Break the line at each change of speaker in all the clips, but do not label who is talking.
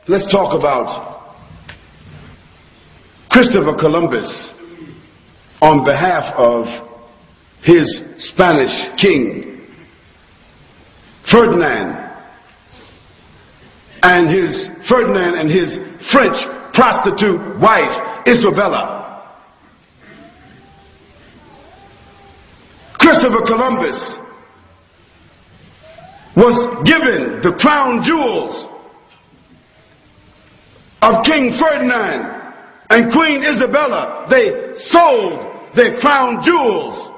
let's talk about Christopher Columbus on behalf of his Spanish king, Ferdinand, and his French prostitute wife, Isabella. Christopher Columbus was given the crown jewels of King Ferdinand and Queen Isabella. They sold their crown jewels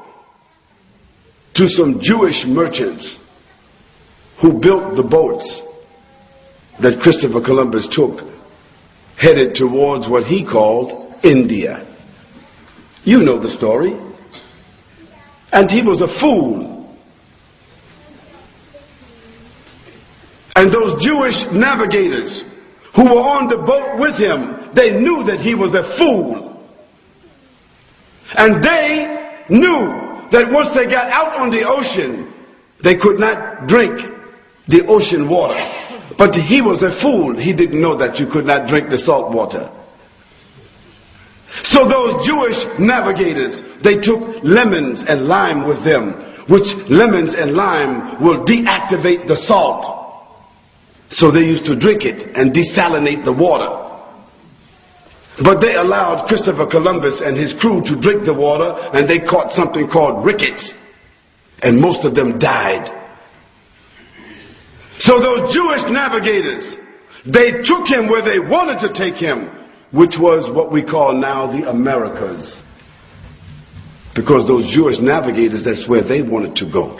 to some Jewish merchants who built the boats that Christopher Columbus took, headed towards what he called India. You know the story. And he was a fool. And those Jewish navigators who were on the boat with him, they knew that he was a fool. And they knew that once they got out on the ocean, they could not drink the ocean water. But he was a fool. He didn't know that you could not drink the salt water. So those Jewish navigators, they took lemons and lime with them, which lemons and lime will deactivate the salt. So they used to drink it and desalinate the water. But they allowed Christopher Columbus and his crew to drink the water, and they caught something called rickets. And most of them died. So those Jewish navigators, they took him where they wanted to take him, which was what we call now the Americas. Because those Jewish navigators, that's where they wanted to go.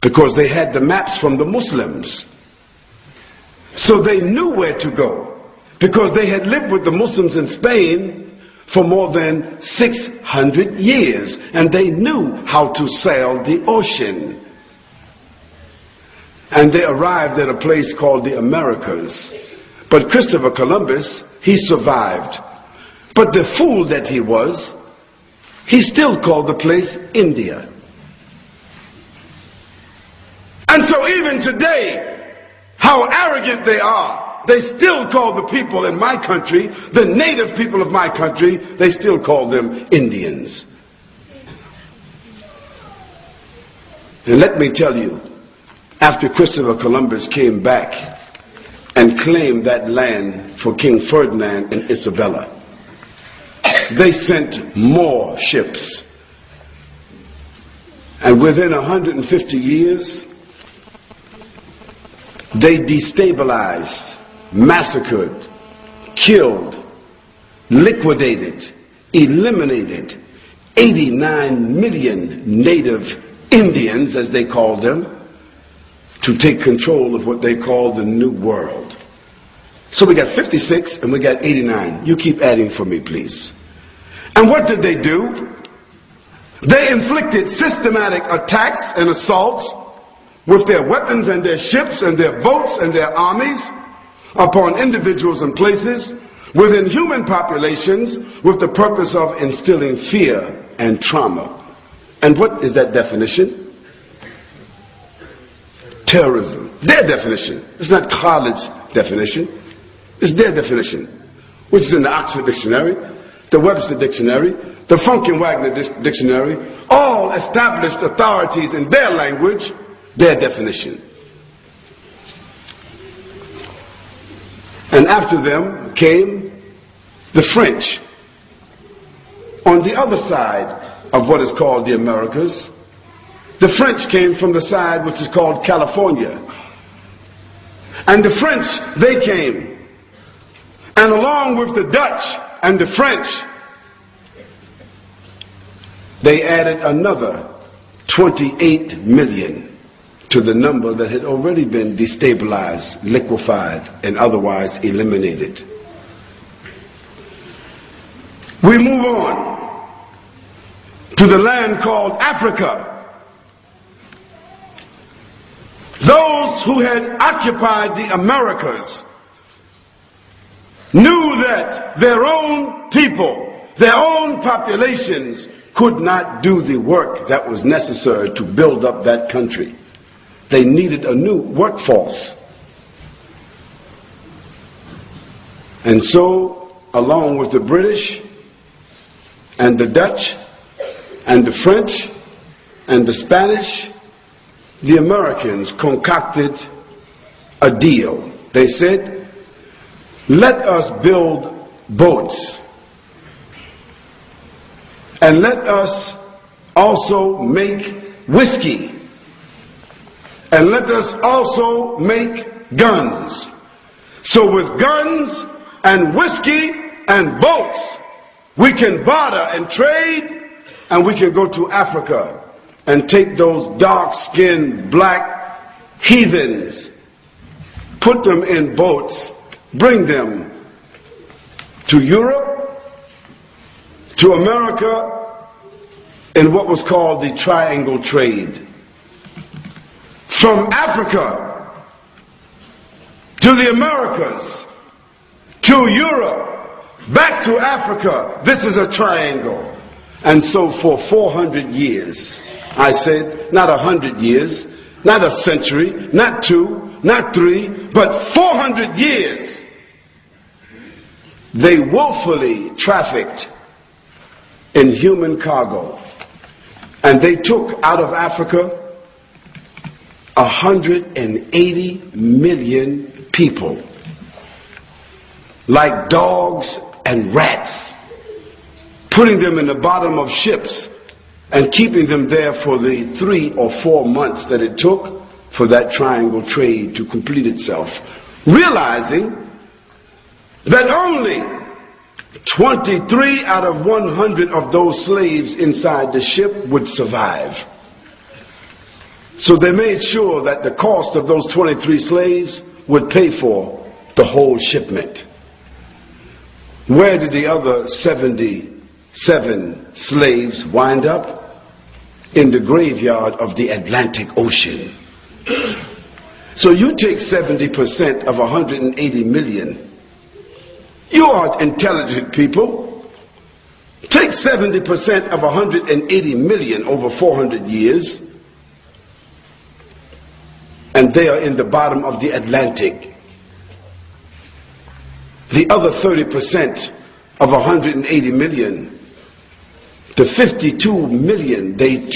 Because they had the maps from the Muslims. So they knew where to go. Because they had lived with the Muslims in Spain for more than 600 years. And they knew how to sail the ocean. And they arrived at a place called the Americas. But Christopher Columbus, he survived. But the fool that he was, he still called the place India. And so even today, how arrogant they are, they still call the people in my country, the native people of my country, they still call them Indians. And let me tell you, after Christopher Columbus came back and claimed that land for King Ferdinand and Isabella, they sent more ships. And within 150 years, they destabilized, massacred, killed, liquidated, eliminated 89 million native Indians, as they called them, to take control of what they call the New World. So we got 56 and we got 89. You keep adding for me, please. And what did they do? They inflicted systematic attacks and assaults with their weapons and their ships and their boats and their armies upon individuals and places within human populations with the purpose of instilling fear and trauma. And what is that definition? Terrorism. Their definition. It's not Khalid's definition. It's their definition, which is in the Oxford Dictionary, the Webster Dictionary, the Funk and Wagner Dictionary, all established authorities in their language, their definition. And after them came the French. On the other side of what is called the Americas, the French came from the side which is called California. And the French, they came. And along with the Dutch and the French, they added another 28 million to the number that had already been destabilized, liquefied, and otherwise eliminated. We move on to the land called Africa. Those who had occupied the Americas knew that their own people, their own populations could not do the work that was necessary to build up that country. They needed a new workforce. And so, along with the British and the Dutch and the French and the Spanish, the Americans concocted a deal. They said, let us build boats and let us also make whiskey and let us also make guns. So with guns and whiskey and boats, we can barter and trade, and we can go to Africa and take those dark-skinned black heathens, put them in boats, bring them to Europe, to America, in what was called the Triangle Trade. From Africa to the Americas, to Europe, back to Africa, this is a triangle. And so for 400 years, I said, not 100 years, not a century, not 2, not 3, but 400 years, they willfully trafficked in human cargo. And they took out of Africa 180 million people, like dogs and rats, putting them in the bottom of ships and keeping them there for the 3 or 4 months that it took for that triangle trade to complete itself, realizing that only 23 out of 100 of those slaves inside the ship would survive. So they made sure that the cost of those 23 slaves would pay for the whole shipment. Where did the other 77 slaves wind up? In the graveyard of the Atlantic Ocean. So you take 70% of 180 million. You are intelligent people. Take 70% of 180 million over 400 years, and they are in the bottom of the Atlantic. The other 30% of 180 million, the 52 million they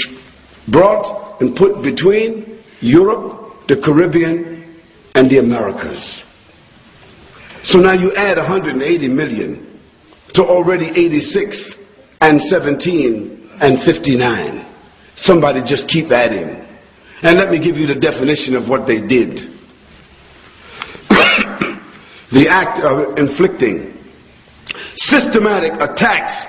brought and put between Europe, the Caribbean, and the Americas. So now you add 180 million to already 86 and 17 and 59. Somebody just keep adding. And let me give you the definition of what they did. The act of inflicting systematic attacks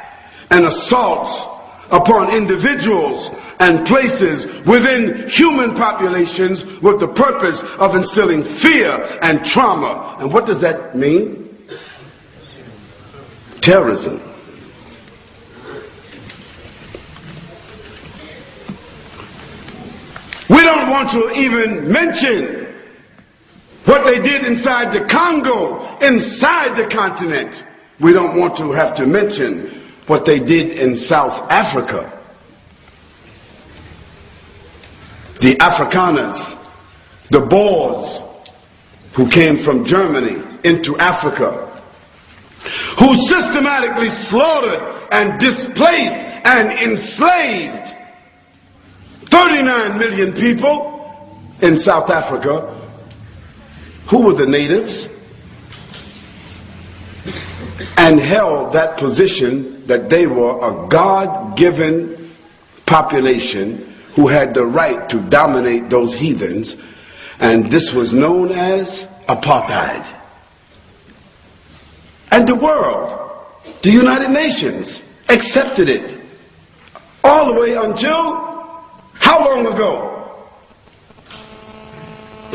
and assaults upon individuals and places within human populations with the purpose of instilling fear and trauma. And what does that mean? Terrorism. We don't want to even mention what they did inside the Congo, inside the continent. We don't want to have to mention what they did in South Africa. The Afrikaners, the Boers, who came from Germany into Africa, who systematically slaughtered and displaced and enslaved 39 million people in South Africa. Who were the natives? And held that position that they were a God-given population who had the right to dominate those heathens, and this was known as apartheid. And the world, the United Nations, accepted it all the way until how long ago?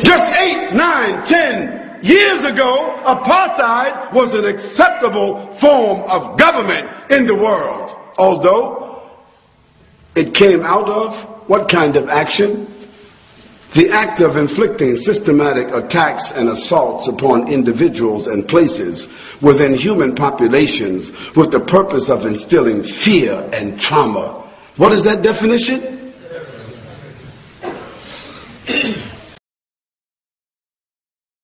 Just 8, 9, 10 years ago, apartheid was an acceptable form of government in the world. Although it came out of what kind of action? The act of inflicting systematic attacks and assaults upon individuals and places within human populations with the purpose of instilling fear and trauma. What is that definition?